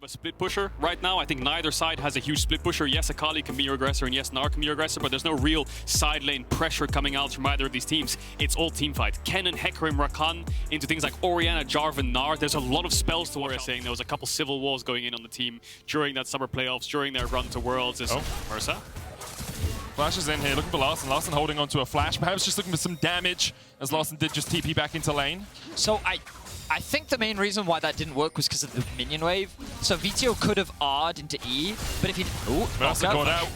of a split pusher right now. I think neither side has a huge split pusher. Yes, Akali can be your aggressor, and yes, Gnar can be your aggressor, but there's no real side lane pressure coming out from either of these teams. It's all team fight. Kennen, HEcarim, Rakan into things like Orianna, Jarvan, Gnar. There's a lot of spells to watch. Saying there was a couple civil wars going in on the team during that summer playoffs, during their run to Worlds. Is Mersa. Flash is in here, looking for Larssen. Larssen holding onto a flash, perhaps just looking for some damage, as Larssen did just TP back into lane. So I think the main reason why that didn't work was because of the minion wave. So Vetheo could have R'd into E, but if he... Mersa got out.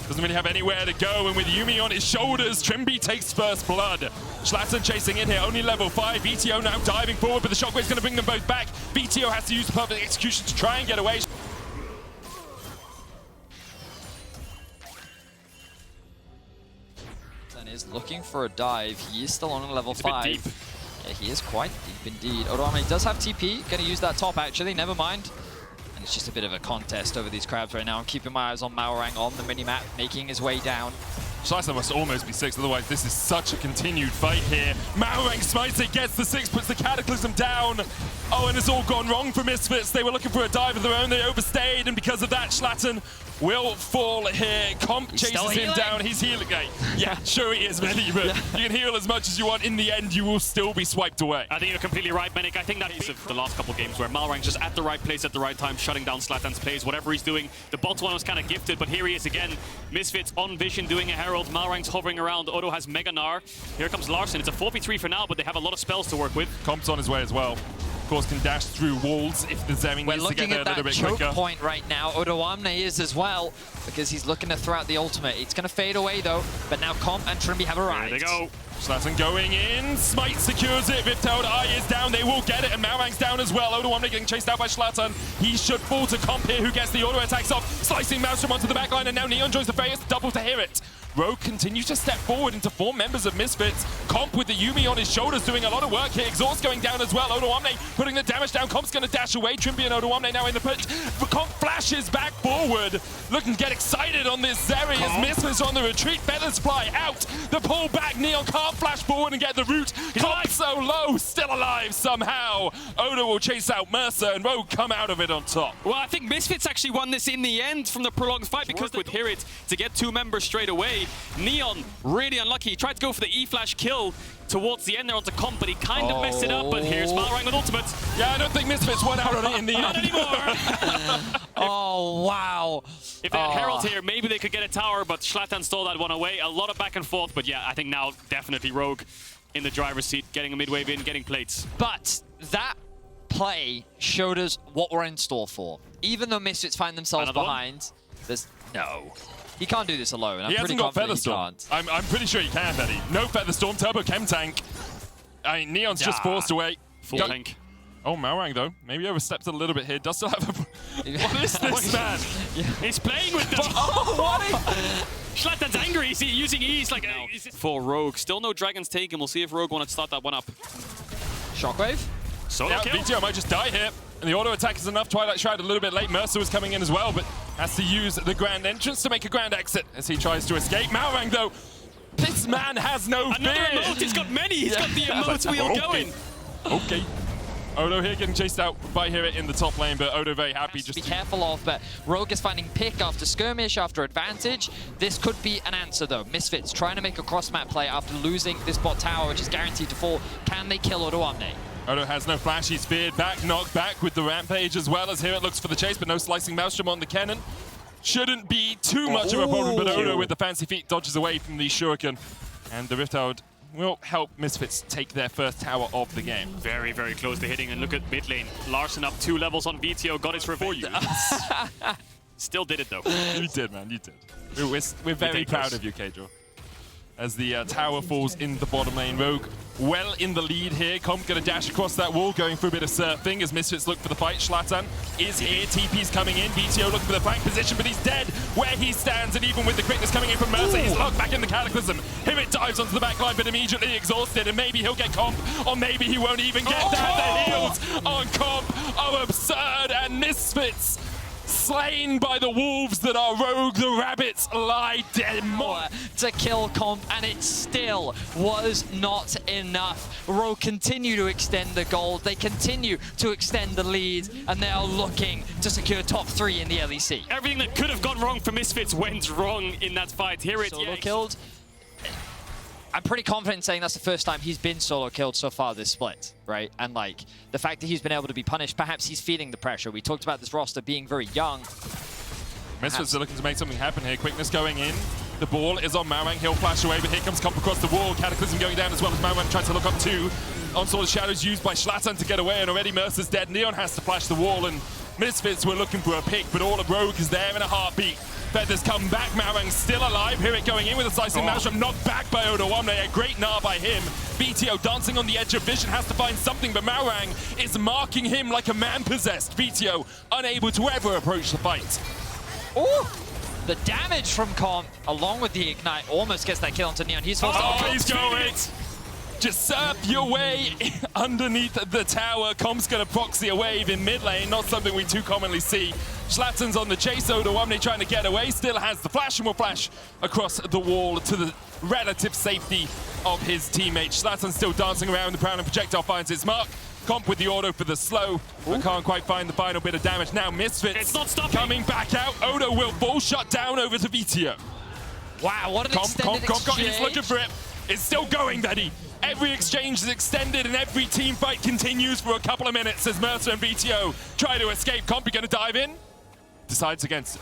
Doesn't really have anywhere to go, and with Yuumi on his shoulders, Trymbi takes first blood. Shlatan chasing in here, only level 5. Vetheo now diving forward, but the shockwave's going to bring them both back. Vetheo has to use the perfect execution to try and get away. Is looking for a dive. He is still on level 5. Deep. Yeah, he is quite deep indeed. Odoamne does have TP. Going to use that top actually, never mind. And it's just a bit of a contest over these crabs right now. I'm keeping my eyes on Malrang on the minimap, making his way down. Shlatan must almost be 6, otherwise this is such a continued fight here. Malrang smites it, gets the 6, puts the Cataclysm down. Oh, and it's all gone wrong for Misfits. They were looking for a dive of their own, they overstayed, and because of that, Shlatan will fall here. Comp chases him down. He's healing. Yeah, sure he is, Benny, but you can heal as much as you want. In the end, you will still be swiped away. I think you're completely right, Menik. I think that piece of the last couple of games where Malrang's just at the right place at the right time, shutting down Zlatan's plays, whatever he's doing. The bot one was kind of gifted, but here he is again. Misfits on vision doing a Herald. Malrang's hovering around. Odo has Mega Gnar. Here comes Larssen. It's a 4v3 for now, but they have a lot of spells to work with. Comp's on his way as well. Of course, can dash through walls if the Zeri needs to get there a little bit quicker. We're looking at that choke point right now. odoamne is as well, because he's looking to throw out the ultimate. It's going to fade away though, but now Comp and Trymbi have arrived. There they go. Shlatan going in, Smite secures it, Vetheo Eye is down, they will get it, and Malrang's down as well. odoamne getting chased out by Shlatan. He should fall to Comp here, who gets the auto attacks off, slicing Maelstrom onto the backline, and now Neon joins the Vedius, double to HiRit. Rogue continues to step forward into 4 members of Misfits. Comp with the Yuumi on his shoulders doing a lot of work here. Exhaust going down as well. odoamne putting the damage down. Comp's going to dash away. Trymbi and odoamne now in the pit. Comp flashes back forward. Looking to get excited on this Zeri as Misfits on the retreat. Feathers fly out. The pull back. Neon can't flash forward and get the root. Comp so low. Still alive somehow. Odo will chase out Mersa and Rogue come out of it on top. Well, I think Misfits actually won this in the end from the prolonged fight because with HiRit to get 2 members straight away. Neon, really unlucky. He tried to go for the E-flash kill towards the end there onto Comp, but he kind of messed it up. But here's Malrang with ultimate. Yeah, I don't think Misfits won out on it in the end. Not anymore. Oh, wow. If they had Herald here, maybe they could get a tower, but Shlatan stole that one away. A lot of back and forth, but yeah, I think now definitely Rogue in the driver's seat, getting a mid-wave in, getting plates. But that play showed us what we're in store for. Even though Misfits find themselves behind, there's no. He can't do this alone. I'm hasn't got Featherstorm. I'm pretty sure he can, Betty. No Featherstorm, Turbo Chem Tank. I mean, Neon's just forced away. Full tank. Oh, Malrang, though. Maybe overstepped a little bit here. Does still have a... What is this, man? He's playing with them. Shlatan's angry. He's using E's like... For Rogue. Still no Dragon's Taken. We'll see if Rogue want to start that one up. Shockwave? Solo kill. Vetheo might just die here. And the auto attack is enough. Twilight Shroud a little bit late. Mersa was coming in as well, but has to use the grand entrance to make a grand exit as he tries to escape. Malrang, though, this man has no fear. Another emote. He's got many. He's got the emote wheel going. Okay. Odo here getting chased out by HiRit in the top lane, but Odo very happy just to be careful of, but Rogue is finding pick after skirmish, after advantage. This could be an answer though. Misfits trying to make a cross-map play after losing this bot tower, which is guaranteed to fall. Can they kill odoamne? Odo has no flash, he's feared back, knocked back with the rampage as well as HiRit looks for the chase, but no slicing Maelstrom on the Kennen. Shouldn't be too much of a problem, but Odo with the fancy feet dodges away from the Shuriken. And the Rift Herald will help Misfits take their first tower of the game. Very, very close to hitting, and look at mid lane. Larssen up 2 levels on Vetheo, got his revenge. Still did it though. You did, man, you did. We're very proud of you, Caedrel. As the tower falls in the bottom lane. Rogue well in the lead here. Comp gonna dash across that wall, going for a bit of surfing as Misfits look for the fight. Shlatan is here, TP's coming in. Vetheo looking for the flank position, but he's dead where he stands, and even with the quickness coming in from Mersa, he's locked back in the Cataclysm. HiRit dives onto the backline, but immediately exhausted, and maybe he'll get Comp, or maybe he won't even get down the heels on Comp. Oh, absurd, and Misfits slain by the wolves that are Rogue. The rabbits lie dead. To kill Comp, and it still was not enough. Rogue continue to extend the gold, they continue to extend the lead, and they are looking to secure top 3 in the LEC. Everything that could have gone wrong for Misfits went wrong in that fight. HiRit Solo killed. I'm pretty confident in saying that's the first time he's been solo killed so far this split, right? And like, the fact that he's been able to be punished, perhaps he's feeling the pressure. We talked about this roster being very young. Misfits are looking to make something happen here. Quickness going in. The ball is on Malrang. He'll flash away, but here comes Comp across the wall. Cataclysm going down as well as Malrang tries to look up too. Onslaught of Shadows used by Shlatan to get away, and already Mersa's dead. Neon has to flash the wall, and Misfits were looking for a pick, but all of Rogue is there in a heartbeat. Feathers come back, Malrang still alive. HiRit going in with a slicing Maelstrom, knocked back by odoamne. A great Gnar by him. Vetheo dancing on the edge of vision, has to find something, but Malrang is marking him like a man possessed. Vetheo unable to ever approach the fight. Ooh! The damage from Comp, along with the Ignite, almost gets that kill onto Neon. He's forced to he's going! Just surf your way underneath the tower. Comp's gonna proxy a wave in mid lane, not something we too commonly see. Shlatan's on the chase, odoamne trying to get away, still has the flash and will flash across the wall to the relative safety of his teammate. Shlatan still dancing around the proud and projectile finds its mark. Comp with the auto for the slow, but can't quite find the final bit of damage. Now Misfits it's not stopping. Coming back out. Odo will fall, shut down over to Vetheo. Wow, what an extended exchange. He's looking for it. It's still going, Vedi. Every exchange is extended and every team fight continues for a couple of minutes as Mersa and Vetheo try to escape. Comp, you gonna dive in? Decides against it.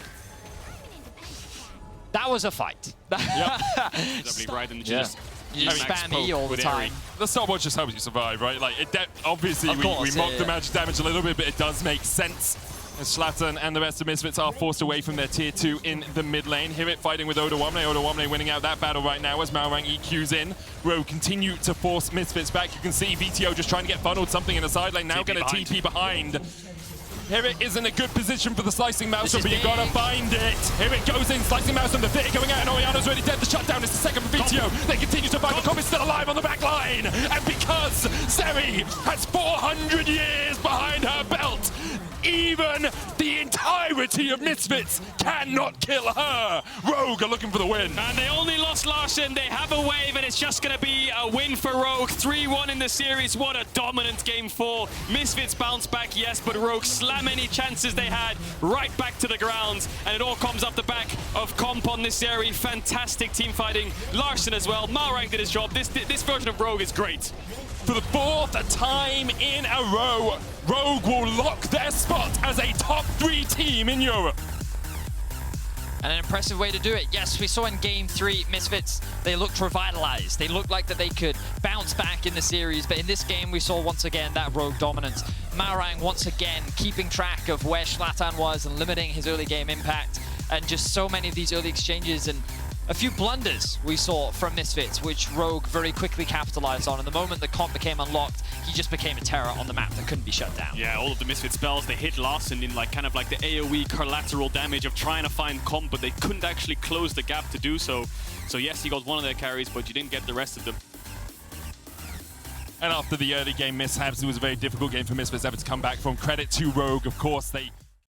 That was a fight. Yep. Right in the chest. You just spam E all the time. The stopwatch just helps you survive, right? Like, obviously, we mock the magic damage a little bit, but it does make sense. As Shlatan and the rest of Misfits are forced away from their tier 2 in the mid lane. HiRit fighting with odoamne. odoamne winning out that battle right now as Malrang EQs in. Rogue continue to force Misfits back. You can see Vetheo just trying to get funneled something in the side lane. Now going to TP behind. HiRit is in a good position for the slicing Maelstrom, but you gotta find it. HiRit goes in, slicing Maelstrom, the Vetheo going out, and Orianna's already dead. The shutdown is the second for Vetheo. They continue to fight, but Comp is still alive on the back line. And because Zeri has 400 years behind her belt, even the entirety of Misfits cannot kill her. Rogue are looking for the win. And they only lost Larssen. They have a wave, and it's just going to be a win for Rogue. 3-1 in the series. What a dominant game 4. Misfits bounce back, yes, but Rogue slam any chances they had right back to the ground. And it all comes off the back of Comp on this series. Fantastic team fighting. Larssen as well. Malrang did his job. This version of Rogue is great. For the 4th time in a row, Rogue will lock their spot as a top 3 team in Europe. And an impressive way to do it. Yes, we saw in Game 3, Misfits, they looked revitalized. They looked like that they could bounce back in the series, but in this game we saw once again that Rogue dominance. Malrang once again keeping track of where Shlatan was and limiting his early game impact, and just so many of these early exchanges and a few blunders we saw from Misfits, which Rogue very quickly capitalized on. And the moment the Comp became unlocked, he just became a terror on the map that couldn't be shut down. Yeah, all of the Misfit spells, they hit Larssen in like kind of like the AoE collateral damage of trying to find Comp, but they couldn't actually close the gap to do so. So yes, he got one of their carries, but you didn't get the rest of them. And after the early game mishaps, it was a very difficult game for Misfits ever to come back from. Credit to Rogue, of course. They